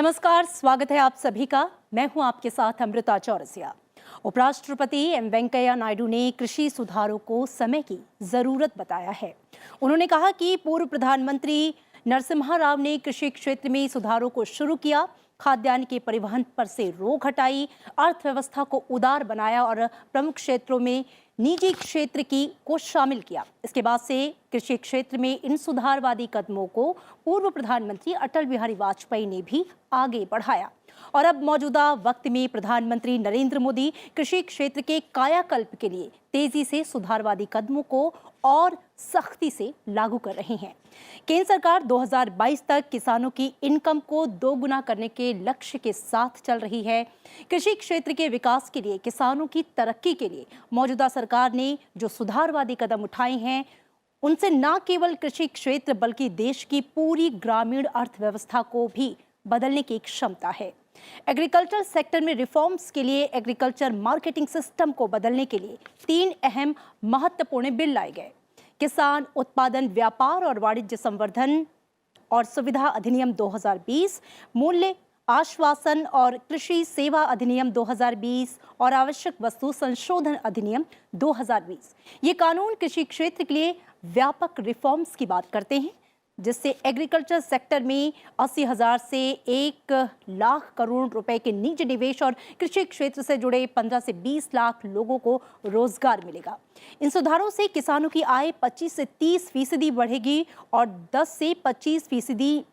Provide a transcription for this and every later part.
नमस्कार, स्वागत है आप सभी का। मैं हूं आपके साथ अमृता चौरसिया। उपराष्ट्रपति एम वेंकैया नायडू ने कृषि सुधारों को समय की जरूरत बताया है। उन्होंने कहा कि पूर्व प्रधानमंत्री नरसिम्हा राव ने कृषि क्षेत्र में सुधारों को शुरू किया, खाद्यान्न के परिवहन पर से रोक हटाई, अर्थव्यवस्था को उदार बनाया और प्रमुख क्षेत्रों में निजी क्षेत्र को शामिल किया। इसके बाद से कृषि क्षेत्र में इन सुधारवादी कदमों को पूर्व प्रधानमंत्री अटल बिहारी वाजपेयी ने भी आगे बढ़ाया और अब मौजूदा वक्त में प्रधानमंत्री नरेंद्र मोदी कृषि क्षेत्र के कायाकल्प के लिए तेजी से सुधारवादी कदमों को और सख्ती से लागू कर रहे हैं। केंद्र सरकार 2022 तक किसानों की इनकम को दोगुना करने के लक्ष्य के साथ चल रही है। कृषि क्षेत्र के विकास के लिए, किसानों की तरक्की के लिए मौजूदा सरकार ने जो सुधारवादी कदम उठाए हैं, उनसे न केवल कृषि क्षेत्र बल्कि देश की पूरी ग्रामीण अर्थव्यवस्था को भी बदलने की क्षमता है। एग्रीकल्चर सेक्टर में रिफॉर्म्स के लिए एग्रीकल्चर मार्केटिंग सिस्टम को बदलने के लिए 3 अहम महत्वपूर्ण बिल लाए गए। किसान उत्पादन व्यापार और वाणिज्य संवर्धन और सुविधा अधिनियम 2020, मूल्य आश्वासन और कृषि सेवा अधिनियम 2020 और आवश्यक वस्तु संशोधन अधिनियम 2020। ये कानून कृषि क्षेत्र के लिए व्यापक रिफॉर्म्स की बात करते हैं, जिससे एग्रीकल्चर सेक्टर में 80,000 से 1 लाख करोड़ रुपए के निजी निवेश और कृषि क्षेत्र से जुड़े 15 से 20 लाख लोगों को रोजगार मिलेगा। इन सुधारों से किसानों की आय 25 से 30% बढ़ेगी और 10 से 25%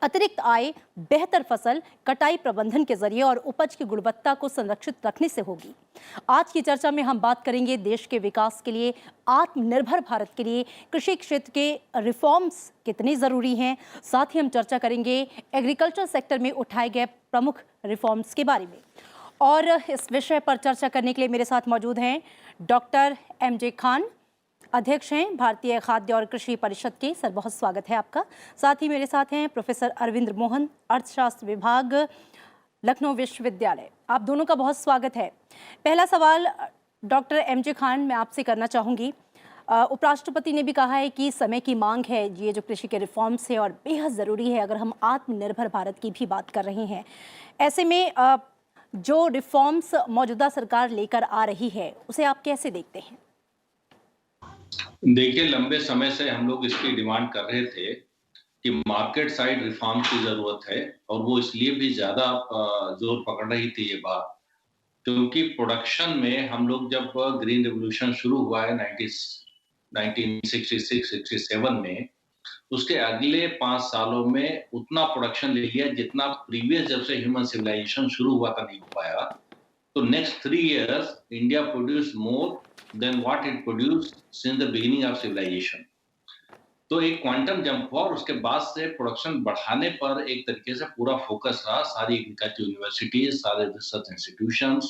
अतिरिक्त आय बेहतर फसल कटाई प्रबंधन के जरिए और उपज की गुणवत्ता को संरक्षित रखने से होगी। आज की चर्चा में हम बात करेंगे देश के विकास के लिए, आत्मनिर्भर भारत के लिए कृषि क्षेत्र के रिफॉर्म्स कितने जरूरी हैं। साथ ही हम चर्चा करेंगे एग्रीकल्चर सेक्टर में उठाए गए प्रमुख रिफॉर्म्स के बारे में। और इस विषय पर चर्चा करने के लिए मेरे साथ मौजूद हैं डॉक्टर एम.जे. खान, अध्यक्ष हैं भारतीय खाद्य और कृषि परिषद के। सर, बहुत स्वागत है आपका। साथ ही मेरे साथ हैं प्रोफेसर अरविंद मोहन, अर्थशास्त्र विभाग, लखनऊ विश्वविद्यालय। आप दोनों का बहुत स्वागत है। पहला सवाल डॉक्टर एम.जे. खान मैं आपसे करना चाहूँगी। उपराष्ट्रपति ने भी कहा है कि समय की मांग है ये जो कृषि के रिफॉर्म्स है और बेहद ज़रूरी है अगर हम आत्मनिर्भर भारत की भी बात कर रहे हैं। ऐसे में जो रिफॉर्म्स मौजूदा सरकार लेकर आ रही है उसे आप कैसे देखते हैं? देखिए, लंबे समय से हम लोग इसकी डिमांड कर रहे थे कि मार्केट साइड रिफॉर्म की जरूरत है और वो इसलिए भी ज्यादा जोर पकड़ रही थी ये बात, क्योंकि प्रोडक्शन में हम लोग जब ग्रीन रेवोल्यूशन शुरू हुआ है 1966-67 में, उसके अगले 5 सालों में उतना प्रोडक्शन ले लिया जितना प्रीवियस जब से ह्यूमन सिविलाइजेशन शुरू हुआ था नहीं हो पाया। तो next 3 years, India produced more than what it produced since the beginning of civilization. तो एक क्वांटम जंप हुआ और उसके बाद से प्रोडक्शन बढ़ाने पर एक तरीके से पूरा फोकस रहा। सारी एग्रीकल्चर यूनिवर्सिटीज, सारे रिसर्च इंस्टीट्यूशंस,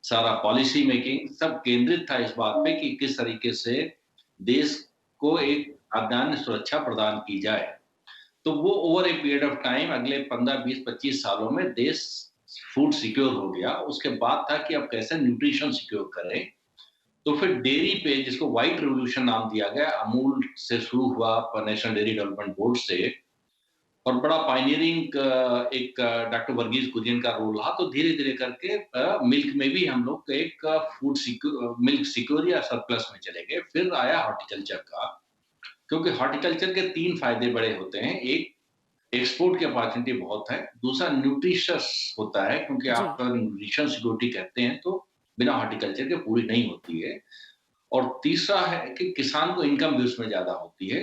सारा पॉलिसी मेकिंग सब केंद्रित था इस बात पे कि किस तरीके से देश को एक खाद्यान्न सुरक्षा प्रदान की जाए। तो वो over a period of time अगले 15, 20, 25 सालों में देश फूड सिक्योर हो गया। उसके बाद था कि अब कैसे न्यूट्रिशन सिक्योर करें। तो फिर डेयरी पे, जिसको व्हाइट रिवॉल्यूशन नाम दिया गया, अमूल से शुरू हुआ, नेशनल डेयरी डेवलपमेंट बोर्ड से, और बड़ा पायनियरिंग एक डॉक्टर वर्गीज कुरियन का रोल रहा। तो धीरे धीरे करके मिल्क में भी हम लोग एक फूड मिल्क सिक्योर या सरप्लस में चले गए। फिर आया हॉर्टिकल्चर का, क्योंकि हॉर्टिकल्चर के 3 फायदे बड़े होते हैं। एक, एक्सपोर्ट की अपॉर्चुनिटी बहुत है। दूसरा, न्यूट्रिशियस होता है, क्योंकि आप न्यूट्रिशन सिक्योरिटी कहते हैं तो बिना हॉर्टिकल्चर के पूरी नहीं होती है। और तीसरा है कि किसान को इनकम भी उसमें ज्यादा होती है।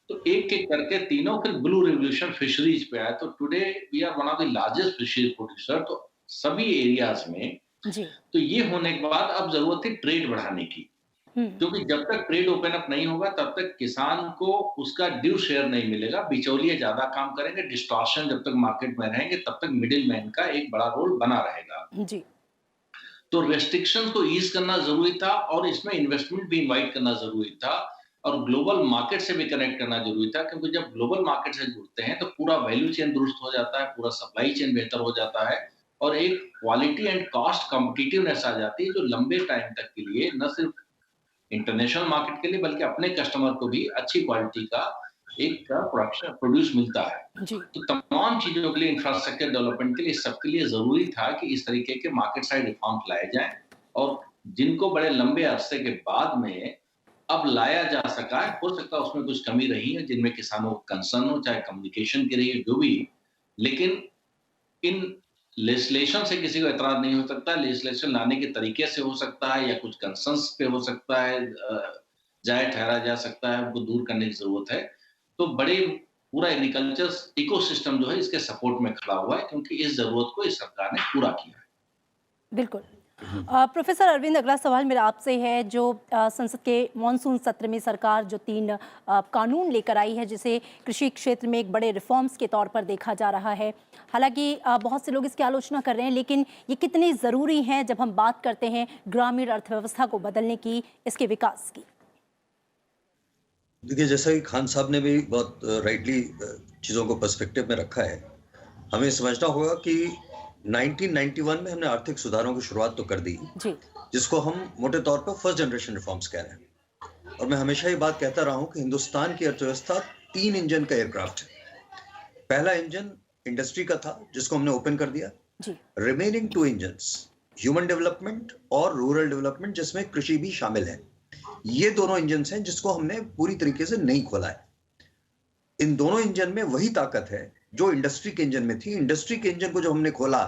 तो एक एक करके तीनों, फिर ब्लू रिवोल्यूशन फिशरीज पे आया। तो today we are one of the largest fisheries producer, तो सभी एरियाज में। जी। तो ये होने के बाद अब जरूरत है ट्रेड बढ़ाने की, क्योंकि जब तक ट्रेड ओपन अप नहीं होगा तब तक किसान को उसका ड्यू शेयर नहीं मिलेगा। बिचौलिए ज्यादा काम करेंगे, डिस्टॉर्शन जब तक मार्केट में रहेंगे तब तक मिडिल मैन का एक बड़ा रोल बना रहेगा। जी। तो रेस्ट्रिक्शन को ईज करना जरूरी था और इसमें इन्वेस्टमेंट भी इनवाइट करना जरूरी था और ग्लोबल मार्केट से भी कनेक्ट करना जरूरी था, क्योंकि जब ग्लोबल मार्केट से जुड़ते हैं तो पूरा वैल्यू चेन दुरुस्त हो जाता है, पूरा सप्लाई चेन बेहतर हो जाता है और एक क्वालिटी एंड कॉस्ट कॉम्पिटिटिवनेस आ जाती है, जो लंबे टाइम तक के लिए न सिर्फ इंटरनेशनल मार्केट के लिए बल्कि अपने कस्टमर को भी अच्छी क्वालिटी का एक का प्रोडक्शन प्रोड्यूस मिलता है। जी। तो तमाम चीज़ों के लिए, इंफ्रास्ट्रक्चर डेवलपमेंट के लिए, सबके लिए ज़रूरी था कि इस तरीके के मार्केट साइड रिफॉर्म्स लाए जाएँ और जिनको बड़े लंबे अरसे के बाद में अब लाया जा सका है। हो सकता है उसमें कुछ कमी रही है, जिनमें किसानों को कंसर्न हो, चाहे कम्युनिकेशन की रही है, जो भी। लेकिन इन लेजिस्लेशन से किसी को एतराज़ नहीं हो सकता। लेजिस्लेशन लाने के तरीके से हो सकता है या कुछ कंसर्न्स पे हो सकता है, जायज़ ठहरा जा सकता है, उनको दूर करने की ज़रूरत है। तो बड़े पूरा एग्रीकल्चर इकोसिस्टम जो है इसके सपोर्ट में खड़ा हुआ है, क्योंकि इस ज़रूरत को इस सरकार ने पूरा किया है। बिल्कुल। प्रोफेसर अरविंद, अगला सवाल मेरा आपसे है। जो संसद के मॉनसून सत्र में सरकार जो 3 कानून लेकर आई है, जिसे कृषि क्षेत्र में एक बड़े रिफॉर्म्स के तौर पर देखा जा रहा है। हालांकि बहुत से लोग इसकी आलोचना कर रहे हैं, लेकिन ये कितने ज़रूरी हैं जब हम बात करते हैं ग्रामीण अर्थव्यवस्था को बदलने की, इसके विकास की? देखिए, जैसा कि खान साहब ने भी बहुत राइटली चीज़ों को पर्सपेक्टिव में रखा है। हमें समझना होगा कि 1991 में हमने आर्थिक सुधारों की शुरुआत तो कर दी, जी। जिसको हम मोटे तौर पर फर्स्ट जनरेशन रिफॉर्म्स कह रहे हैं। और मैं हमेशा ये बात कहता रहा हूँ कि हिंदुस्तान की अर्थव्यवस्था 3 इंजन का एयरक्राफ्ट है। पहला इंजन इंडस्ट्री का था, जिसको हमने ओपन कर दिया। जी। रिमेनिंग 2 इंजन्स ह्यूमन डेवलपमेंट और रूरल डेवलपमेंट, जिसमें कृषि भी शामिल है। ये दोनों इंजन्स हैं जिसको हमने पूरी तरीके से नहीं खोला है। इन दोनों इंजन में वही ताकत है जो इंडस्ट्री के इंजन में थी। इंडस्ट्री के इंजन को जब हमने खोला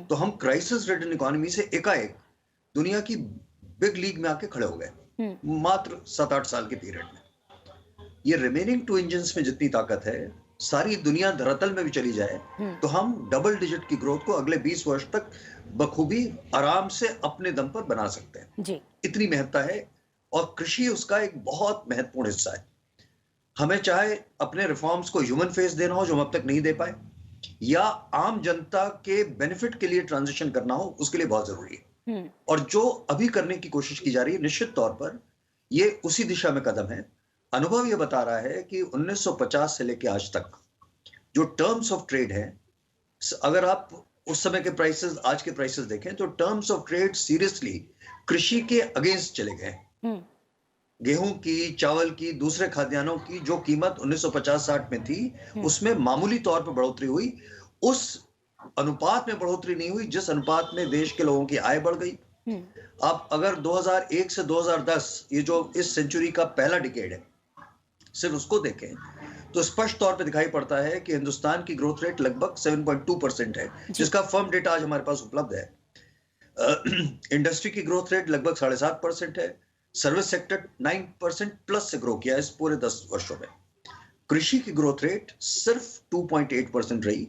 तो हम क्राइसिस रिडन इकोनॉमी से एकाएक दुनिया की बिग लीग में आके खड़े हो गए, मात्र 7-8 साल के पीरियड में। ये रिमेनिंग 2 इंजन्स में जितनी ताकत है, सारी दुनिया धरातल में भी चली जाए तो हम डबल डिजिट की ग्रोथ को अगले 20 वर्ष तक बखूबी आराम से अपने दम पर बना सकते हैं। जी। इतनी महत्ता है और कृषि उसका एक बहुत महत्वपूर्ण हिस्सा है। हमें चाहे अपने रिफॉर्म्स को ह्यूमन फेस देना हो, जो हम अब तक नहीं दे पाए, या आम जनता के बेनिफिट के लिए ट्रांजिशन करना हो, उसके लिए बहुत जरूरी है। और जो अभी करने की कोशिश की जा रही है, निश्चित तौर पर ये उसी दिशा में कदम है। अनुभव ये बता रहा है कि 1950 से लेकर आज तक जो टर्म्स ऑफ ट्रेड है, अगर आप उस समय के प्राइसेस आज के प्राइसेस देखें तो टर्म्स ऑफ ट्रेड सीरियसली कृषि के अगेंस्ट चले गए। गेहूं की, चावल की, दूसरे खाद्यान्नों की जो कीमत 1950-60 में थी, उसमें मामूली तौर पर बढ़ोतरी हुई। उस अनुपात में बढ़ोतरी नहीं हुई जिस अनुपात में देश के लोगों की आय बढ़ गई। आप अगर 2001 से 2010, ये जो इस सेंचुरी का पहला डिकेड है, सिर्फ उसको देखें तो स्पष्ट तौर पे दिखाई पड़ता है कि हिंदुस्तान की ग्रोथ रेट लगभग 7.2% है, जिसका फर्म डेटा आज हमारे पास उपलब्ध है। इंडस्ट्री की ग्रोथ रेट लगभग 7.5% है। सर्विस सेक्टर 9% प्लस से ग्रो किया इस पूरे 10 वर्षों में। कृषि की ग्रोथ रेट सिर्फ 2.8% रही।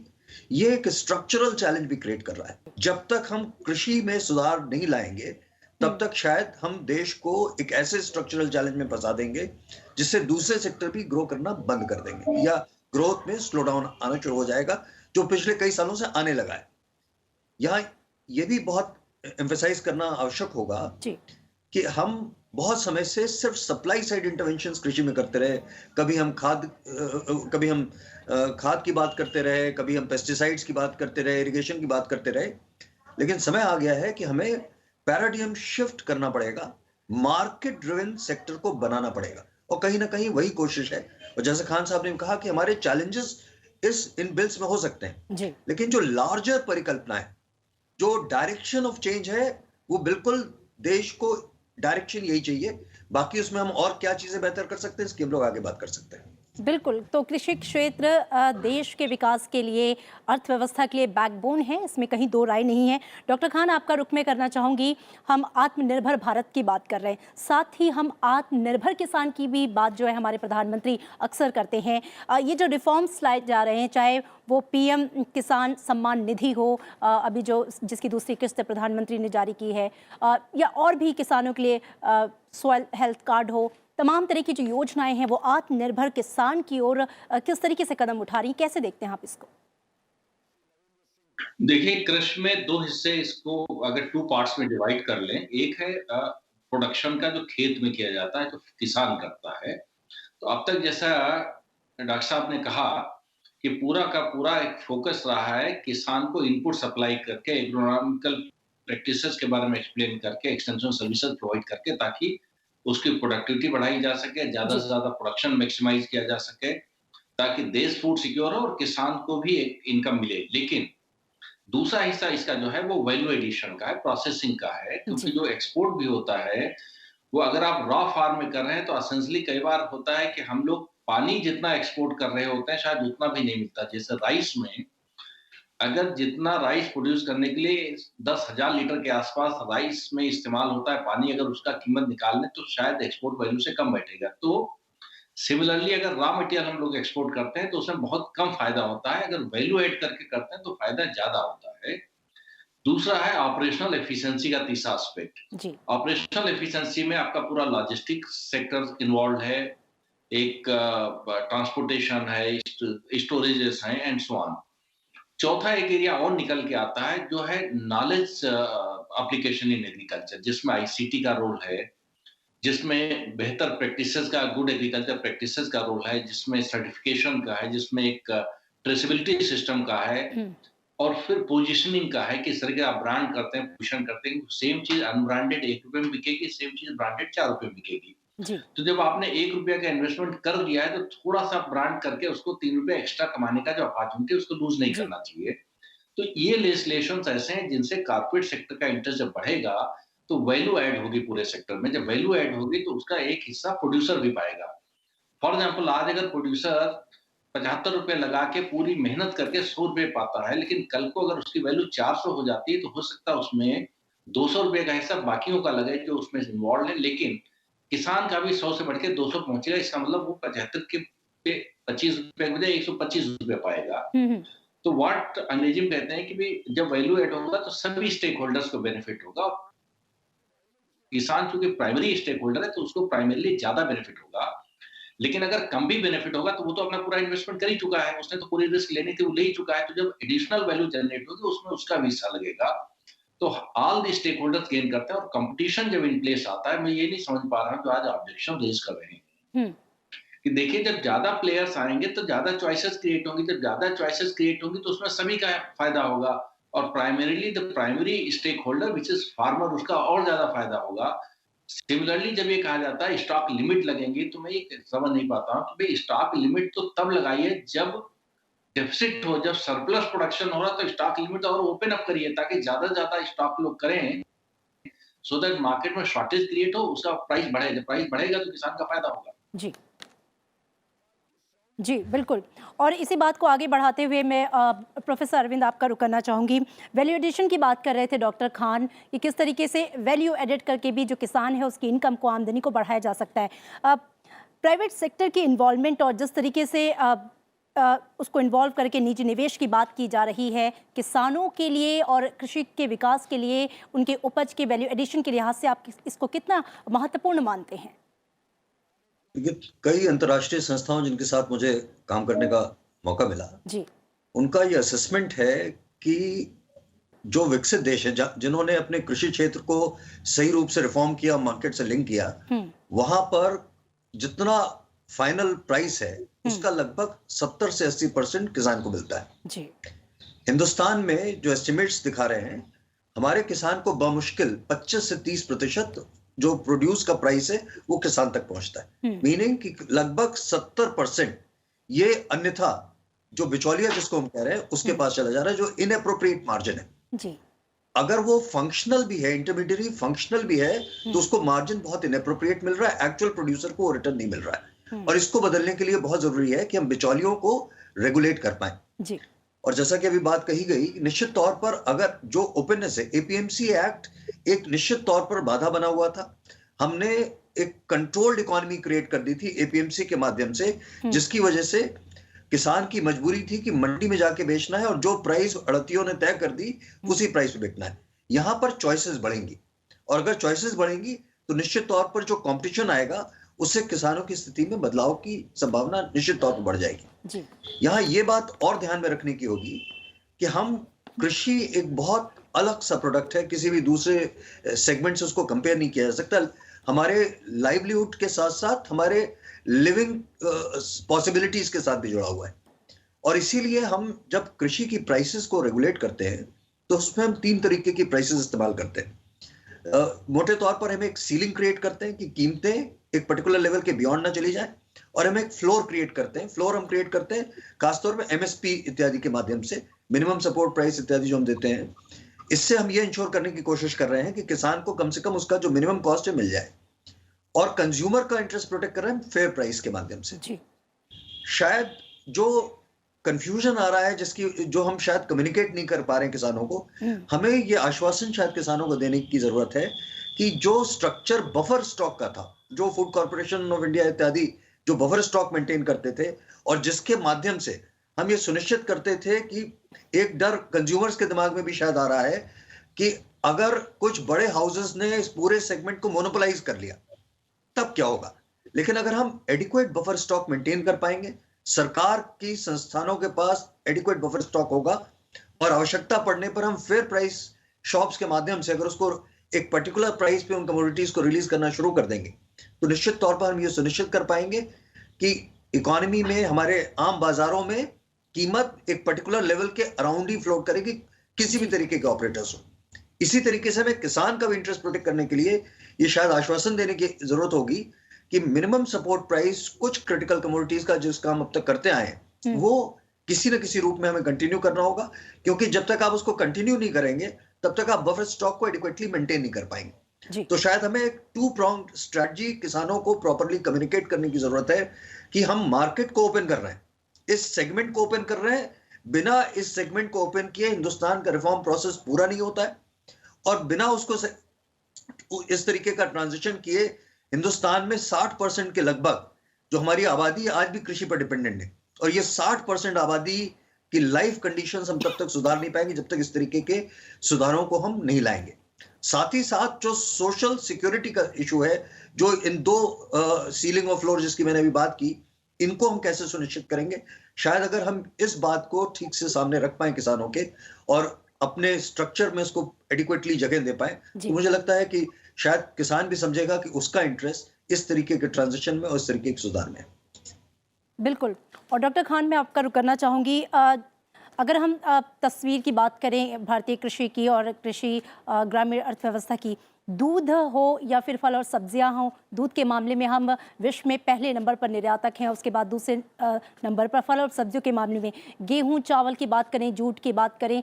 ये एक स्ट्रक्चरल चैलेंज भी क्रिएट कर रहा है। जब तक हम कृषि में सुधार नहीं लाएंगे, तब तक शायद हम देश को एक ऐसे स्ट्रक्चरल चैलेंज में फंसा देंगे जिससे दूसरे सेक्टर भी ग्रो करना बंद कर देंगे, या ग्रोथ में स्लो डाउन आना शुरू हो जाएगा, जो पिछले कई सालों से आने लगा है। यहाँ ये भी बहुत एम्फेसाइज करना आवश्यक होगा कि हम बहुत समय से सिर्फ सप्लाई साइड इंटरवेंशंस कृषि में करते रहे। कभी हम खाद की बात करते रहे, कभी हम पेस्टिसाइड्स की बात करते रहे, इरिगेशन की बात करते रहे। लेकिन समय आ गया है कि हमें पैराडिग्म शिफ्ट करना पड़ेगा, मार्केट ड्रिवन सेक्टर को बनाना पड़ेगा, और कहीं ना कहीं वही कोशिश है। और जैसे खान साहब ने कहा कि हमारे चैलेंजेस इन बिल्स में हो सकते हैं, लेकिन जो लार्जर परिकल्पना है, जो डायरेक्शन ऑफ चेंज है, वो बिल्कुल देश को डायरेक्शन यही चाहिए। बाकी उसमें हम और क्या चीजें बेहतर कर सकते हैं, इसकी हम लोग आगे बात कर सकते हैं। बिल्कुल। तो कृषि क्षेत्र देश के विकास के लिए, अर्थव्यवस्था के लिए बैकबोन है, इसमें कहीं दो राय नहीं है। डॉक्टर खान, आपका रुख मैं करना चाहूँगी। हम आत्मनिर्भर भारत की बात कर रहे हैं, साथ ही हम आत्मनिर्भर किसान की भी बात जो है हमारे प्रधानमंत्री अक्सर करते हैं। ये जो रिफॉर्म्स लाए जा रहे हैं, चाहे वो पीएम किसान सम्मान निधि हो, अभी जो जिसकी दूसरी किस्त प्रधानमंत्री ने जारी की है, या और भी किसानों के लिए सॉइल हेल्थ कार्ड हो, तमाम तरह की जो योजनाएं हैं वो आत्मनिर्भर किसान की ओर किस तरीके से कदम उठा रही हैं, कैसे देखते हैं आप इसको? देखिए, कृषि में 2 हिस्से, इसको अगर 2 पार्ट्स में डिवाइड कर लें। एक है प्रोडक्शन का, जो खेत में किया जाता है, जो किसान करता है। तो अब तक जैसा डॉक्टर साहब ने कहा कि पूरा का पूरा एक फोकस रहा है किसान को इनपुट सप्लाई करके, एग्रोनॉमिकल प्रैक्टिसेस के बारे में एक्सप्लेन करके, एक्सटेंशन सर्विसेज प्रोवाइड करके, ताकि उसकी प्रोडक्टिविटी बढ़ाई जा सके, ज़्यादा से ज़्यादा प्रोडक्शन मैक्सिमाइज़ किया जा सके ताकि देश फूड सिक्योर हो और किसान को भी एक इनकम मिले। लेकिन दूसरा हिस्सा इसका जो है वो वैल्यू एडिशन का है, प्रोसेसिंग का है, क्योंकि जी जो एक्सपोर्ट भी होता है वो अगर आप रॉ फार्म में कर रहे हैं तो एसेंशियली कई बार होता है कि हम लोग पानी जितना एक्सपोर्ट कर रहे होते हैं शायद उतना भी नहीं मिलता। जैसे राइस में अगर जितना राइस प्रोड्यूस करने के लिए 10,000 लीटर के आसपास राइस में इस्तेमाल होता है पानी, अगर उसका कीमत निकालने तो शायद एक्सपोर्ट वैल्यू से कम बैठेगा। तो सिमिलरली अगर रॉ मटेरियल हम लोग एक्सपोर्ट करते हैं तो उसमें बहुत कम फायदा होता है, अगर वैल्यू ऐड करके करते हैं तो फायदा ज्यादा होता है। दूसरा है ऑपरेशनल एफिशिएंसी का तीसरा एस्पेक्ट। जी ऑपरेशनल एफिशिएंसी में आपका पूरा लॉजिस्टिक्स सेक्टर इन्वॉल्व है, एक ट्रांसपोर्टेशन है, स्टोरेजेस हैं एंड सो ऑन। चौथा एक एरिया और निकल के आता है जो है नॉलेज एप्लीकेशन इन एग्रीकल्चर, जिसमें आईसीटी का रोल है, जिसमें बेहतर प्रैक्टिसेस का, गुड एग्रीकल्चर प्रैक्टिसेस का रोल है, जिसमें सर्टिफिकेशन का है, जिसमें एक ट्रेसेबिलिटी सिस्टम का है, और फिर पोजीशनिंग का है कि इस तरह के आप ब्रांड करते हैं, पोजीशन करते हैं, सेम चीज अनब्रांडेड 1 रुपए में बिकेगी, सेम चीज ब्रांडेड 4 रुपए में बिकेगी। जी तो जब आपने 1 रुपया का इन्वेस्टमेंट कर दिया है तो थोड़ा सा ब्रांड करके उसको 3 रुपए एक्स्ट्रा कमाने का जो अपॉर्चुनिटी है उसको लूज नहीं जी करना चाहिए। तो ये लेजिस्लेशंस ऐसे हैं जिनसे कारपोरेट सेक्टर का इंटरेस्ट जब बढ़ेगा तो वैल्यू ऐड होगी पूरे सेक्टर में। जब वैल्यू ऐड होगी तो उसका एक हिस्सा प्रोड्यूसर भी पाएगा। फॉर एग्जाम्पल आज अगर प्रोड्यूसर 75 रुपए लगा के पूरी मेहनत करके 100 रुपए पाता है, लेकिन कल को अगर उसकी वैल्यू 400 हो जाती है तो हो सकता है उसमें 200 रुपए का हिस्सा बाकियों का लगे जो उसमें इन्वॉल्व है, लेकिन किसान का भी 100 से बढ़ के 200 पहुंचेगा। इसका मतलब वो 75 के पे 25 रुपए के बजाय 125 रुपए पाएगा। हम्म तो व्हाट अंग्रेजी में कहते हैं कि भी जब वैल्यू एड होगा तो सभी स्टेक होल्डर्स को बेनिफिट होगा। किसान चूंकि प्राइमरी स्टेक होल्डर है तो उसको प्राइमरीली ज्यादा बेनिफिट होगा, लेकिन अगर कम भी बेनिफिट होगा तो वो तो अपना पूरा इन्वेस्टमेंट कर ही चुका है, उसने तो पूरी रिस्क लेने की वो ले ही चुका है। तो जब एडिशनल वैल्यू जनरेट होगी उसमें उसका भी हिस्सा लगेगा, तो all the stakeholders gain करते हैं। और कंपटीशन जब इन प्लेस आता है, मैं ये नहीं समझ पा रहा हूँ जो आज ऑब्जेक्शन रेज कर रहे हैं हम्म कि देखिए जब ज्यादा प्लेयर्स आएंगे तो ज्यादा चॉइसेस क्रिएट होंगी, जब ज्यादा चॉइसेस क्रिएट होंगी तो उसमें सभी का फायदा होगा, और primarily the primary stakeholder which is farmer उसका और ज्यादा फायदा होगा। सिमिलरली जब ये कहा जाता है स्टॉक लिमिट लगेंगी, तो मैं ये समझ नहीं पाता हूँ कि भाई स्टॉक लिमिट तो तब लगाइए जब डेफिसिट हो, जब सरप्लस प्रोडक्शन हो रहा तो स्टॉक लिमिट और ओपन अप करिए ताकि ज्यादा से ज्यादा स्टॉक लोग करें, सो दैट मार्केट में शॉर्टेज क्रिएट हो, उसका प्राइस बढ़े। जब प्राइस बढ़ेगा तो किसान का फायदा होगा। जी जी बिल्कुल। और इसी बात को आगे बढ़ाते हुए मैं प्रोफेसर अरविंद आपका रुक करना चाहूँगी। वैल्यू एडिशन की बात कर रहे थे डॉक्टर खान कि किस तरीके से वैल्यू एडिट करके भी जो किसान है उसकी इनकम को, आमदनी को बढ़ाया जा सकता है। प्राइवेट सेक्टर की इन्वॉल्वमेंट और जिस तरीके से उसको इन्वॉल्व करके निजी निवेश की बात की जा रही है किसानों के लिए और कृषि के विकास के लिए, उनके उपज के वैल्यू एडिशन के लिहाज से आप इसको कितना महत्वपूर्ण मानते हैं? कई अंतर्राष्ट्रीय संस्थाओं जिनके साथ मुझे काम करने का मौका मिला जी उनका ये असेसमेंट है कि जो विकसित देश है जिन्होंने अपने कृषि क्षेत्र को सही रूप से रिफॉर्म किया, मार्केट से लिंक किया, वहां पर जितना फाइनल प्राइस है उसका लगभग 70 से 80% किसान को मिलता है। जी हिंदुस्तान में जो एस्टिमेट्स दिखा रहे हैं, हमारे किसान को बमुश्किल 25 से 30% जो प्रोड्यूस का प्राइस है वो किसान तक पहुंचता है। मीनिंग कि लगभग 70% ये अन्यथा जो बिचौलिया जिसको हम कह रहे हैं उसके पास चला जा रहा है, जो इनएप्रोप्रिएट मार्जिन है। जी अगर वो फंक्शनल भी है, इंटरमीडियरी फंक्शनल भी है, तो उसको मार्जिन बहुत इनएप्रोप्रिएट मिल रहा है, एक्चुअल प्रोड्यूसर को रिटर्न नहीं मिल रहा है। और इसको बदलने के लिए बहुत जरूरी है कि हम बिचौलियों को रेगुलेट कर पाए। जी और जैसा कि अभी बात कही गई, निश्चित तौर पर अगर जो ओपननेस है, एपीएमसी एक्ट एक निश्चित तौर पर बाधा बना हुआ था। हमने एक कंट्रोल्ड इकोनॉमी क्रिएट कर दी थी एपीएमसी के माध्यम से, जिसकी वजह से किसान की मजबूरी थी कि मंडी में जाके बेचना है और जो प्राइस अड़तियों ने तय कर दी उसी प्राइस पे बेचना है। यहां पर चॉइसेस बढ़ेंगी, और अगर चॉइसेस बढ़ेंगी तो निश्चित तौर पर जो कंपटीशन आएगा उससे किसानों की स्थिति में बदलाव की संभावना निश्चित तौर पर बढ़ जाएगी। यहाँ ये बात और ध्यान में रखने की होगी कि हम कृषि एक बहुत अलग सा प्रोडक्ट है, किसी भी दूसरे सेगमेंट से उसको कंपेयर नहीं किया जा सकता। हमारे लाइवलीहुड के साथ साथ हमारे लिविंग पॉसिबिलिटीज के साथ भी जुड़ा हुआ है, और इसीलिए हम जब कृषि की प्राइसेस को रेगुलेट करते हैं तो उसमें हम 3 तरीके की प्राइसेस इस्तेमाल करते हैं। मोटे तौर पर हम एक सीलिंग क्रिएट करते हैं कि कीमतें एक पर्टिकुलर लेवल के बियॉन्ड ना चली जाए। और हम एक फ्लोर क्रिएट करते हैं। फ्लोर हम क्रिएट करते हैं खासतौर पे एमएसपी इत्यादि के माध्यम से, मिनिमम सपोर्ट प्राइस इत्यादि जो हम देते हैं। इससे हम ये इंश्योर करने की कोशिश कर रहे हैं कि किसान को कम से कम उसका जो मिनिमम कॉस्ट है मिल जाए, और कंज्यूमर का इंटरेस्ट प्रोटेक्ट कर रहे हैं फेयर प्राइस के माध्यम से। जी। शायद जो कंफ्यूजन आ रहा है, जो हम शायद कम्युनिकेट नहीं कर पा रहे हैं किसानों को, हमें ये आश्वासन शायद किसानों को देने की जरूरत है कि जो स्ट्रक्चर बफर स्टॉक का था, जो फूड कॉर्पोरेशन ऑफ इंडिया इत्यादि जो बफर स्टॉक मेंटेन करते थे, और जिसके माध्यम से हम ये सुनिश्चित करते थे कि एक डर कंज्यूमर्स के दिमाग में भी शायद आ रहा है कि अगर कुछ बड़े हाउसेस ने इस पूरे सेगमेंट को मोनोपोलाइज कर लिया तब क्या होगा। लेकिन अगर हम एडिक्वेट बफर स्टॉक मेंटेन कर पाएंगे, सरकार की संस्थानों के पास एडिक्वेट बफर स्टॉक होगा, और आवश्यकता पड़ने पर हम फेयर प्राइस शॉप्स के माध्यम से अगर उसको एक पर्टिकुलर प्राइस पे उन कमोडिटीज को रिलीज करना शुरू कर देंगे, तो निश्चित तौर पर हम ये सुनिश्चित कर पाएंगे कि इकोनॉमी में, हमारे आम बाजारों में कीमत एक पर्टिकुलर लेवल के अराउंड ही फ्लोट करेगी, किसी भी तरीके के ऑपरेटर्स हो। इसी तरीके से हमें किसान का भी इंटरेस्ट प्रोटेक्ट करने के लिए ये शायद आश्वासन देने की जरूरत होगी कि मिनिमम सपोर्ट प्राइस कुछ क्रिटिकल कमोडिटीज का जिसका हम अब तक करते आए हैं, वो किसी न किसी रूप में हमें कंटिन्यू करना होगा, क्योंकि जब तक आप उसको कंटिन्यू नहीं करेंगे तब तक आप बफर स्टॉक को एडिक्वेटली मेंटेन नहीं कर पाएंगे। तो शायद हमें एक टू प्रोंग्ड स्ट्रेटजी किसानों को प्रॉपर्ली कम्युनिकेट करने की जरूरत है कि हम मार्केट को ओपन कर रहे हैं, इस सेगमेंट को ओपन कर रहे हैं। बिना इस सेगमेंट को ओपन किए हिंदुस्तान का रिफॉर्म प्रोसेस पूरा नहीं होता है, और बिना उसको इस तरीके का ट्रांजिशन किए हिंदुस्तान में 60% के लगभग जो हमारी आबादी आज भी कृषि पर डिपेंडेंट है, और ये 60% आबादी की लाइफ कंडीशंस हम तब तक सुधार नहीं पाएंगे जब तक इस तरीके के सुधारों को हम नहीं लाएंगे। साथ ही साथ जो सोशल सिक्योरिटी का इशू है, जो इन दो सीलिंग और फ्लोर जिसकी मैंने अभी बात की, इनको हम कैसे सुनिश्चित करेंगे। शायद अगर हम इस बात को ठीक से सामने रख पाए किसानों के, और अपने स्ट्रक्चर में इसको एडिक्वेटली जगह दे पाए, तो मुझे लगता है कि शायद किसान भी समझेगा कि उसका इंटरेस्ट इस तरीके के ट्रांजिशन में और इस तरीके के सुधार में। बिल्कुल। और डॉक्टर खान, मैं आपका रुक करना चाहूँगी, अगर हम तस्वीर की बात करें भारतीय कृषि की और कृषि ग्रामीण अर्थव्यवस्था की, दूध हो या फिर फल और सब्जियां हो, दूध के मामले में हम विश्व में पहले नंबर पर निर्यातक हैं, उसके बाद दूसरे नंबर पर फल और सब्जियों के मामले में गेहूं चावल की बात करें, जूट की बात करें,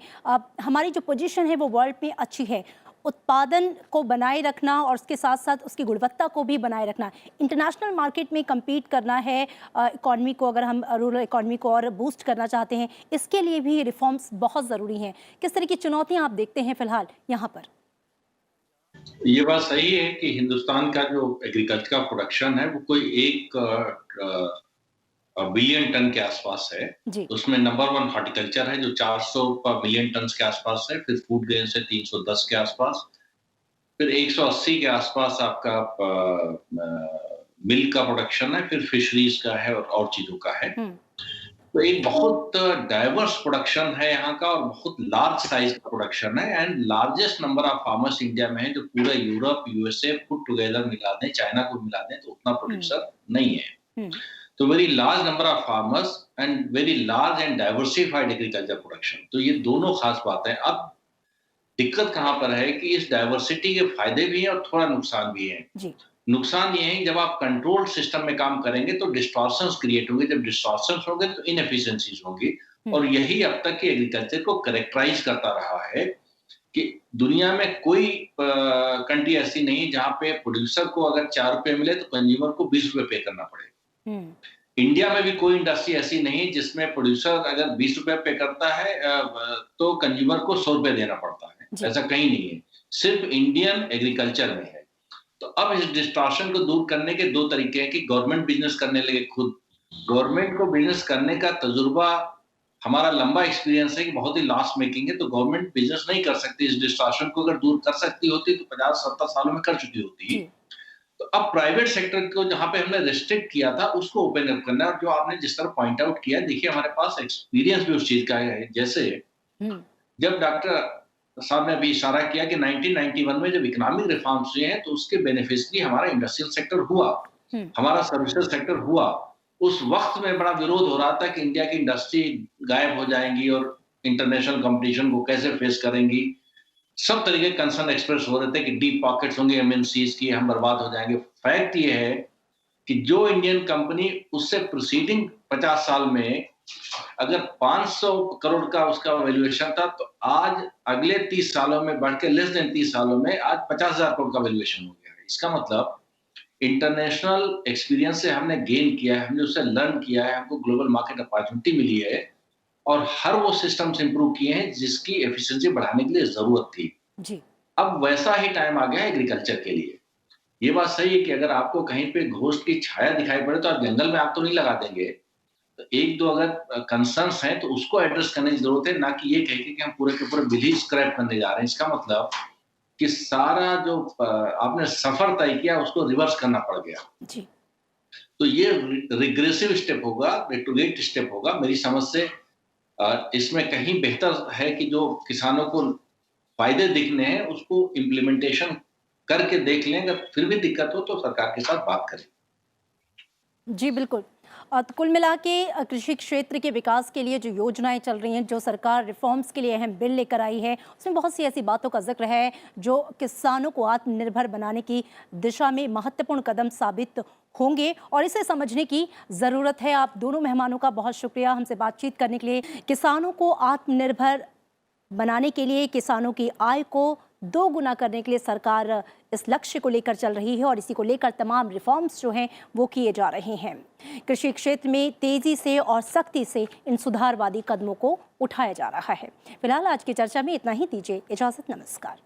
हमारी जो पोजीशन है वो वर्ल्ड में अच्छी है। उत्पादन को बनाए रखना और उसके साथ साथ उसकी गुणवत्ता को भी बनाए रखना, इंटरनेशनल मार्केट में कम्पीट करना है, इकॉनमी को, अगर हम रूरल इकॉनमी को और बूस्ट करना चाहते हैं, इसके लिए भी रिफॉर्म्स बहुत ज़रूरी हैं। किस तरह की चुनौतियां आप देखते हैं फिलहाल यहाँ पर? ये बात सही है कि हिंदुस्तान का जो एग्रीकल्चर का प्रोडक्शन है वो कोई 1 बिलियन टन के आसपास है। उसमें नंबर 1 हॉर्टिकल्चर है जो 400 मिलियन टन के आसपास है, फिर फूड ग्रेन से 310 के आसपास, फिर 180 के आसपास आपका मिल्क का प्रोडक्शन है, फिर फिशरीज का है और चीजों का है। तो एक बहुत डाइवर्स प्रोडक्शन है यहाँ का, और बहुत लार्ज साइज का प्रोडक्शन है, and largest number of farmers India में है, जो पूरा यूरोप, यूएसए पुट टुगेदर मिला दें, चाइना को मिला दें तो उतना प्रोड्यूसर नहीं है। तो very large number of farmers and very large and diversified agriculture production, तो ये दोनों खास बातें। अब दिक्कत कहाँ पर है कि इस डाइवर्सिटी के फायदे भी हैं और थोड़ा नुकसान भी है। नुकसान ये है, जब आप कंट्रोल सिस्टम में काम करेंगे तो डिस्टॉर्शंस क्रिएट होंगे, जब डिस्टॉर्शंस होंगे तो इनएफिशिएंसीज होंगी, और यही अब तक के एग्रीकल्चर को कैरेक्टराइज करता रहा है कि दुनिया में कोई कंट्री ऐसी नहीं जहां पे प्रोड्यूसर को अगर 4 रुपए मिले तो कंज्यूमर को 20 रुपए पे करना पड़े। इंडिया में भी कोई इंडस्ट्री ऐसी नहीं जिसमें प्रोड्यूसर अगर 20 रुपए पे करता है तो कंज्यूमर को 100 रुपए देना पड़ता है, ऐसा कहीं नहीं है, सिर्फ इंडियन एग्रीकल्चर में है। तो अब इस डिस्टॉर्शन को दूर करने के 2 तरीके हैं कि गवर्नमेंट बिजनेस करने लगे खुद। गवर्नमेंट को बिजनेस करने का तजुर्बा, हमारा लंबा एक्सपीरियंस है कि बहुत ही लॉस मेकिंग है, तो गवर्नमेंट बिजनेस नहीं कर सकती। इस डिस्टॉर्शन को अगर दूर कर सकती होती तो 50-70 सालों में कर चुकी होती। तो अब प्राइवेट सेक्टर को जहां पे हमने रिस्ट्रिक्ट किया था उसको ओपन अप करना है, और जो आपने जिस तरह पॉइंट आउट किया, देखिए हमारे पास एक्सपीरियंस भी उस चीज का है। जैसे जब डॉक्टर साहब ने अभी इशारा किया कि 1991 में जब इकोनॉमिक रिफॉर्म्स हुए हैं तो उसके बेनिफिशियरी हमारा इंडस्ट्रियल सेक्टर हुआ, हमारा सर्विसेज सेक्टर हुआ। उस वक्त में बड़ा विरोध हो रहा था कि इंडिया की इंडस्ट्री गायब हो जाएंगी और इंटरनेशनल कंपटीशन को कैसे फेस करेंगी। सब तरीके कंसर्न एक्सप्रेस हो रहे थे कि डीप पॉकेट्स होंगे एमएनसीज की, हम बर्बाद हो जाएंगे। फैक्ट ये है कि जो इंडियन कंपनी उससे प्रीसीडिंग 50 साल में अगर 500 करोड़ का उसका वैल्यूएशन था, तो आज अगले 30 सालों में बढ़ के लेस देन 30 सालों में आज 50,000 करोड़ का वैल्यूएशन हो गया है। इसका मतलब इंटरनेशनल एक्सपीरियंस से हमने गेन किया है, हमने उससे लर्न किया है, हमको ग्लोबल मार्केट अपॉर्चुनिटी मिली है और हर वो सिस्टम्स इंप्रूव किए हैं जिसकी एफिशिएंसी बढ़ाने के लिए जरूरत थी। जी। अब वैसा ही टाइम आ गया है एग्रीकल्चर के लिए। ये बात सही है कि अगर आपको कहीं पे घोस्ट की छाया दिखाई पड़े तो आप जंगल में आग तो नहीं लगा देंगे। तो एक दो अगर कंसर्न्स हैं तो उसको एड्रेस करने की जरूरत है, ना कि ये कह के कि हम पूरे के पूरे बिल ही स्क्रैप करने जा रहे हैं। इसका मतलब कि सारा जो आपने सफर तय किया उसको रिवर्स करना पड़ गया। जी। तो ये रिग्रेसिव स्टेप होगा, रेट्रोग्रेड स्टेप होगा। मेरी समझ से इसमें कहीं बेहतर है कि जो किसानों को फायदे दिखने हैं उसको इम्प्लीमेंटेशन करके देख लें। अगर फिर भी दिक्कत हो तो सरकार के साथ बात करें। जी बिल्कुल। तो कुल मिला के कृषि क्षेत्र के विकास के लिए जो योजनाएं चल रही हैं, जो सरकार रिफॉर्म्स के लिए अहम बिल लेकर आई है, उसमें बहुत सी ऐसी बातों का जिक्र है जो किसानों को आत्मनिर्भर बनाने की दिशा में महत्वपूर्ण कदम साबित होंगे और इसे समझने की ज़रूरत है। आप दोनों मेहमानों का बहुत शुक्रिया हमसे बातचीत करने के लिए। किसानों को आत्मनिर्भर बनाने के लिए, किसानों की आय को 2 गुना करने के लिए सरकार इस लक्ष्य को लेकर चल रही है और इसी को लेकर तमाम रिफॉर्म्स जो हैं वो किए जा रहे हैं। कृषि क्षेत्र में तेजी से और सख्ती से इन सुधारवादी कदमों को उठाया जा रहा है। फिलहाल आज की चर्चा में इतना ही। दीजिए इजाजत। नमस्कार।